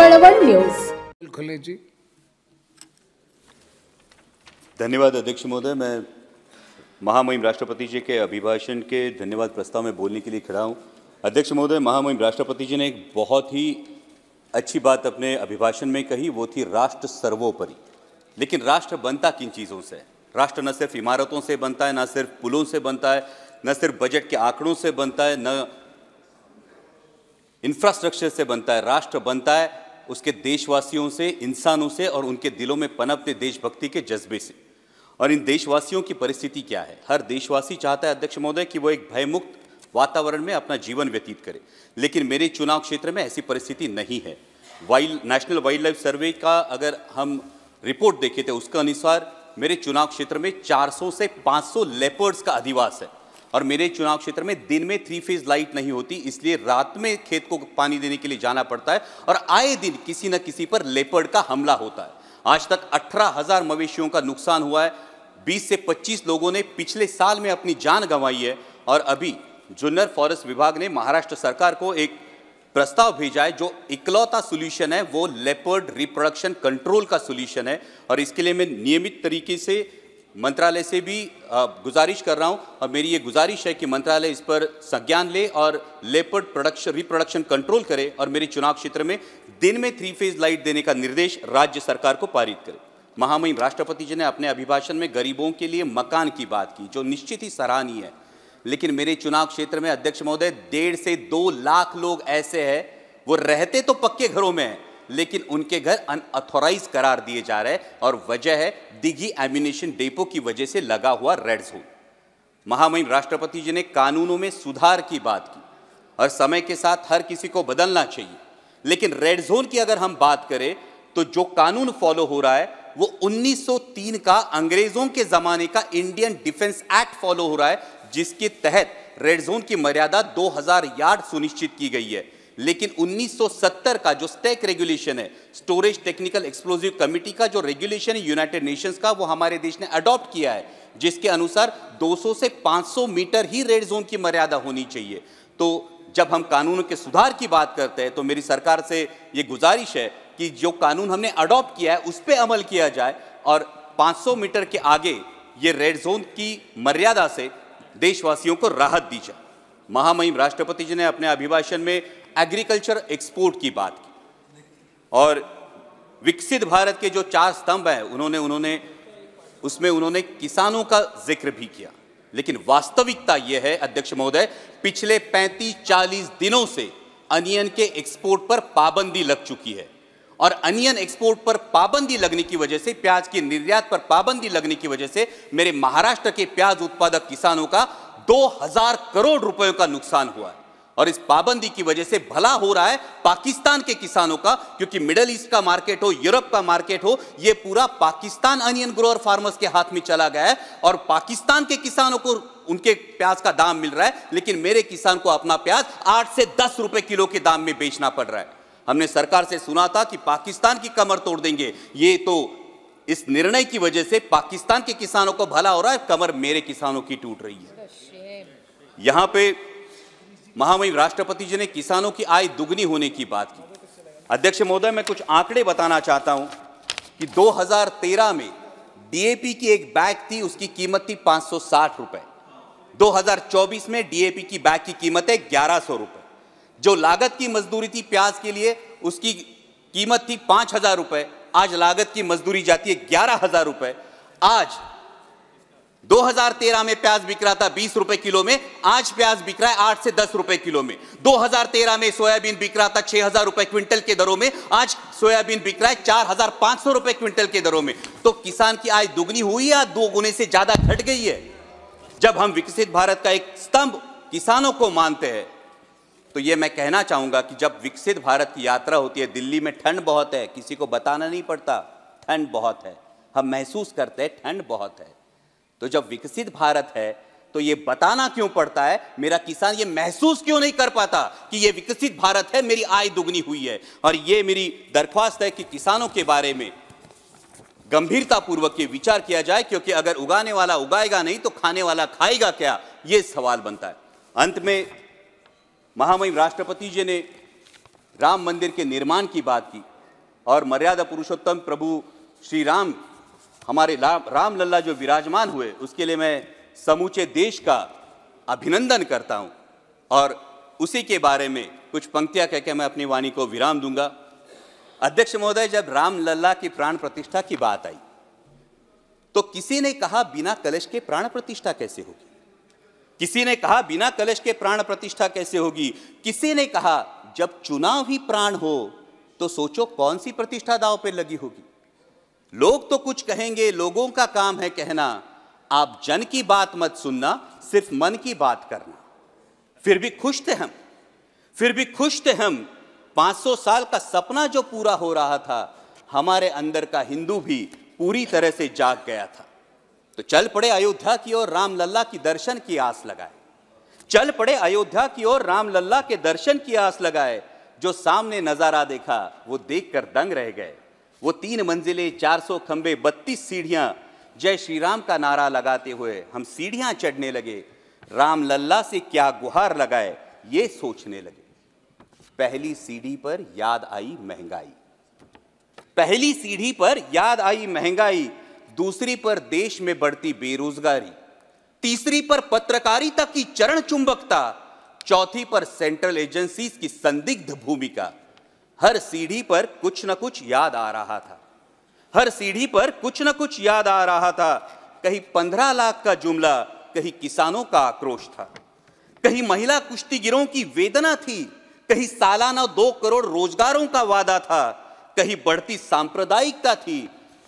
Kalwan news. खुले जी। धन्यवाद अध्यक्ष महोदय। मैं महामहिम राष्ट्रपति जी के अभिभाषण के धन्यवाद प्रस्ताव में बोलने के लिए खड़ा हूँ। अध्यक्ष महोदय, महामहिम राष्ट्रपति जी ने एक बहुत ही अच्छी बात अपने अभिभाषण में कही, वो थी राष्ट्र सर्वोपरि। लेकिन राष्ट्र बनता किन चीज़ों से? राष्ट्र न सिर्फ इमारतों से बनता है, न सिर्फ पुलों से बनता है, न सिर्फ बजट के आंकड़ों से बनता है, न इंफ्रास्ट्रक्चर से बनता है। राष्ट्र बनता है उसके देशवासियों से, इंसानों से और उनके दिलों में पनपते देशभक्ति के जज्बे से। और इन देशवासियों की परिस्थिति क्या है? हर देशवासी चाहता है अध्यक्ष महोदय कि वो एक भयमुक्त वातावरण में अपना जीवन व्यतीत करे, लेकिन मेरे चुनाव क्षेत्र में ऐसी परिस्थिति नहीं है। नेशनल वाइल्ड लाइफ सर्वे का अगर हम रिपोर्ट देखें तो उसके अनुसार मेरे चुनाव क्षेत्र में 400 से 500 लेपर्ड्स का अधिवास है। और मेरे चुनाव क्षेत्र में दिन में 3 फेज लाइट नहीं होती, इसलिए रात में खेत को पानी देने के लिए जाना पड़ता है और आए दिन किसी न किसी पर लेपर्ड का हमला होता है। आज तक 18,000 मवेशियों का नुकसान हुआ है। 20 से 25 लोगों ने पिछले साल में अपनी जान गंवाई है। और अभी जुन्नर फॉरेस्ट विभाग ने महाराष्ट्र सरकार को एक प्रस्ताव भेजा है, जो इकलौता सोल्यूशन है वो लेपर्ड रिप्रोडक्शन कंट्रोल का सोल्यूशन है। और इसके लिए मैं नियमित तरीके से मंत्रालय से भी गुजारिश कर रहा हूं और मेरी ये गुजारिश है कि मंत्रालय इस पर संज्ञान ले और लेपर्ड रिप्रोडक्शन कंट्रोल करे और मेरे चुनाव क्षेत्र में दिन में 3 फेज लाइट देने का निर्देश राज्य सरकार को पारित करे। महामहिम राष्ट्रपति जी ने अपने अभिभाषण में गरीबों के लिए मकान की बात की, जो निश्चित ही सराहनीय है। लेकिन मेरे चुनाव क्षेत्र में अध्यक्ष महोदय 1.5 से 2 लाख लोग ऐसे हैं, वो रहते तो पक्के घरों में हैं, लेकिन उनके घर अनऑथोराइज करार दिए जा रहे हैं। और वजह है दिघी एम्यूनिशन डेपो की वजह से लगा हुआ रेड जोन। महामहिम राष्ट्रपति जी ने कानूनों में सुधार की बात की और समय के साथ हर किसी को बदलना चाहिए। लेकिन रेड जोन की अगर हम बात करें तो जो कानून फॉलो हो रहा है वो 1903 का अंग्रेजों के जमाने का इंडियन डिफेंस एक्ट फॉलो हो रहा है, जिसके तहत रेड जोन की मर्यादा 2000 यार्ड सुनिश्चित की गई है। लेकिन 1970 का जो स्टैक रेगुलेशन है, स्टोरेज टेक्निकल एक्सप्लोजिव कमिटी का जो रेगुलेशन है यूनाइटेड नेशंस का, वो हमारे देश ने अडॉप्ट किया है, जिसके अनुसार 200 से 500 मीटर ही रेड जोन की मर्यादा होनी चाहिए। तो जब हम कानूनों के सुधार की बात करते हैं तो मेरी सरकार से ये गुजारिश है कि जो कानून हमने अडॉप्ट किया है उस पर अमल किया जाए और 500 मीटर के आगे ये रेड जोन की मर्यादा से देशवासियों को राहत दी जाए। महामहिम राष्ट्रपति जी ने अपने अभिभाषण में एग्रीकल्चर एक्सपोर्ट की बात की और विकसित भारत के जो 4 स्तंभ हैं उन्होंने किसानों का जिक्र भी किया। लेकिन वास्तविकता यह है अध्यक्ष महोदय, पिछले 35-40 दिनों से अनियन के एक्सपोर्ट पर पाबंदी लग चुकी है। और अनियन एक्सपोर्ट पर पाबंदी लगने की वजह से, प्याज की निर्यात पर पाबंदी लगने की वजह से मेरे महाराष्ट्र के प्याज उत्पादक किसानों का 2000 करोड़ रुपयों का नुकसान हुआ है। और इस पाबंदी की वजह से भला हो रहा है पाकिस्तान के किसानों का, क्योंकि मिडिल ईस्ट का मार्केट हो, यूरोप का मार्केट हो, ये पूरा पाकिस्तान अनियन ग्रोअर फार्मर्स के हाथ में चला गया है और पाकिस्तान के किसानों को उनके प्याज का दाम मिल रहा है, लेकिन मेरे किसान को अपना प्याज 8 से 10 रुपए किलो के दाम में बेचना पड़ रहा है। हमने सरकार से सुना था कि पाकिस्तान की कमर तोड़ देंगे, ये तो इस निर्णय की वजह से पाकिस्तान के किसानों को भला हो रहा है, कमर मेरे किसानों की टूट रही है। यहां पे महामहिम राष्ट्रपति जी ने किसानों की आय दुगनी होने की बात की। अध्यक्ष महोदय, मैं कुछ आंकड़े बताना चाहता हूं कि 2013 में डीएपी की एक बैग थी, उसकी कीमत थी 560 रुपए। 2024 में डीएपी की बैग की कीमत है 1100 रुपए। जो लागत की मजदूरी थी प्याज के लिए, उसकी कीमत थी 5000 रुपए, आज लागत की मजदूरी जाती है 11000 रुपए। आज 2013 में प्याज बिक रहा था 20 रुपए किलो में, आज प्याज बिक रहा है 8 से 10 रुपए किलो में। 2013 में सोयाबीन बिक रहा था 6000 रुपए क्विंटल के दरों में, आज सोयाबीन बिक रहा है 4500 रुपए क्विंटल के दरों में। तो किसान की आय दुगनी हुई या 2 गुने से ज्यादा घट गई है? जब हम विकसित भारत का एक स्तंभ किसानों को मानते हैं तो ये मैं कहना चाहूंगा कि जब विकसित भारत की यात्रा होती है, दिल्ली में ठंड बहुत है, किसी को बताना नहीं पड़ता ठंड बहुत है, हम महसूस करते हैं ठंड बहुत है। तो जब विकसित भारत है तो ये बताना क्यों पड़ता है? मेरा किसान ये महसूस क्यों नहीं कर पाता कि ये विकसित भारत है, मेरी आय दुगनी हुई है? और ये मेरी दरख्वास्त है कि किसानों के बारे में गंभीरता पूर्वक ये विचार किया जाए, क्योंकि अगर उगाने वाला उगाएगा नहीं तो खाने वाला खाएगा क्या, ये सवाल बनता है। अंत में महामहिम राष्ट्रपति जी ने राम मंदिर के निर्माण की बात की। और मर्यादा पुरुषोत्तम प्रभु श्री राम, हमारे राम लल्ला जो विराजमान हुए, उसके लिए मैं समूचे देश का अभिनंदन करता हूं। और उसी के बारे में कुछ पंक्तियां कहकर मैं अपनी वाणी को विराम दूंगा। अध्यक्ष महोदय, जब राम लल्ला की प्राण प्रतिष्ठा की बात आई तो किसी ने कहा बिना कलश के प्राण प्रतिष्ठा कैसे होगी, किसी ने कहा बिना कलश के प्राण प्रतिष्ठा कैसे होगी, किसी ने कहा जब चुनाव ही प्राण हो तो सोचो कौन सी प्रतिष्ठा दांव पे लगी होगी। लोग तो कुछ कहेंगे, लोगों का काम है कहना, आप जन की बात मत सुनना, सिर्फ मन की बात करना। फिर भी खुश थे हम, फिर भी खुश थे हम। 500 साल का सपना जो पूरा हो रहा था, हमारे अंदर का हिंदू भी पूरी तरह से जाग गया था। तो चल पड़े अयोध्या की ओर, राम लल्ला की दर्शन की आस लगाए। चल पड़े अयोध्या की ओर, राम लल्ला के दर्शन की आस लगाए। जो सामने नजारा देखा वो देखकर दंग रह गए। वो 3 मंजिले, 400 खंबे, 32 सीढ़ियां, जय श्री राम का नारा लगाते हुए हम सीढ़ियां चढ़ने लगे। राम लल्ला से क्या गुहार लगाए ये सोचने लगे। पहली सीढ़ी पर याद आई महंगाई, पहली सीढ़ी पर याद आई महंगाई, दूसरी पर देश में बढ़ती बेरोजगारी, तीसरी पर पत्रकारिता की चरण चुंबकता, चौथी पर सेंट्रल एजेंसीज की संदिग्ध भूमिका। हर सीढ़ी पर कुछ न कुछ याद आ रहा था, हर सीढ़ी पर कुछ न कुछ याद आ रहा था। कहीं 15 लाख का जुमला, कहीं किसानों का आक्रोश था, कहीं महिला कुश्तीगिरों की वेदना थी, कहीं सालाना 2 करोड़ रोजगारों का वादा था, कहीं बढ़ती सांप्रदायिकता थी,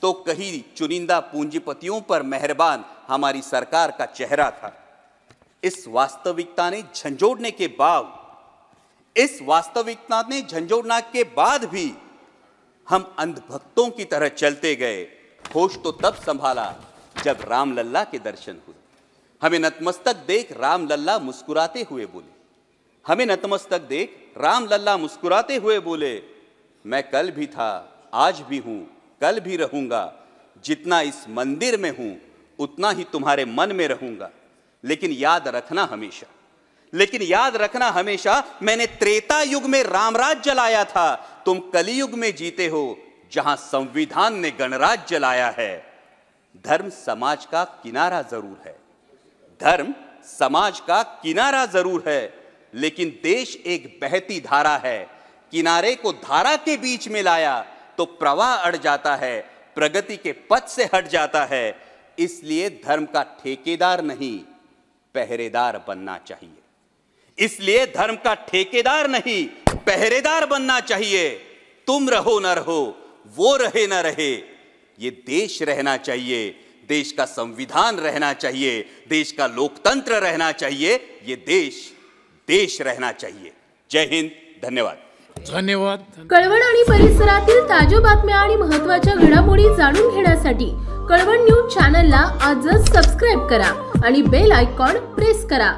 तो कहीं चुनिंदा पूंजीपतियों पर मेहरबान हमारी सरकार का चेहरा था। इस वास्तविकता ने झंझोड़ने के बाद, इस वास्तविकता ने झंझोड़ने के बाद भी हम अंधभक्तों की तरह चलते गए। होश तो तब संभाला जब राम लल्ला के दर्शन हुए। हमें नतमस्तक देख राम लल्ला मुस्कुराते हुए बोले, हमें नतमस्तक देख राम लल्ला मुस्कुराते हुए बोले, मैं कल भी था, आज भी हूं, कल भी रहूंगा। जितना इस मंदिर में हूं उतना ही तुम्हारे मन में रहूंगा। लेकिन याद रखना हमेशा, लेकिन याद रखना हमेशा, मैंने त्रेता युग में रामराज जलाया था, तुम कलियुग में जीते हो जहां संविधान ने गणराज जलाया है। धर्म समाज का किनारा जरूर है, धर्म समाज का किनारा जरूर है, लेकिन देश एक बहती धारा है। किनारे को धारा के बीच में लाया तो प्रवाह अड़ जाता है, प्रगति के पथ से हट जाता है। इसलिए धर्म का ठेकेदार नहीं, पहरेदार बनना चाहिए। इसलिए धर्म का ठेकेदार नहीं, पहरेदार बनना चाहिए। तुम रहो न रहो, वो रहे न रहे, ये देश रहना चाहिए, देश का संविधान रहना चाहिए, देश का लोकतंत्र रहना चाहिए, ये देश रहना चाहिए। जय हिंद, धन्यवाद। धन्यवाद। कळवण आणि परिसरातील ताज्या बातम्या आणि महत्त्वाच्या घडामोडी जाणून घेण्यासाठी कळवण न्यूज चॅनलला आजच सबस्क्राइब करा आणि बेल आयकॉन प्रेस करा।